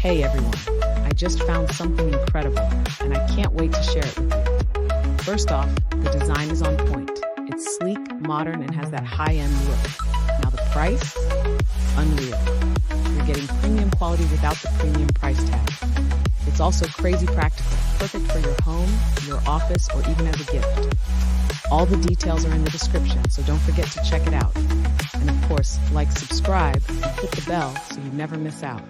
Hey everyone, I just found something incredible and I can't wait to share it with you. First off, the design is on point. It's sleek, modern, and has that high-end look. Now the price? Unreal. You're getting premium quality without the premium price tag. It's also crazy practical, perfect for your home, your office, or even as a gift. All the details are in the description, so don't forget to check it out. And of course, like, subscribe, and hit the bell so you never miss out.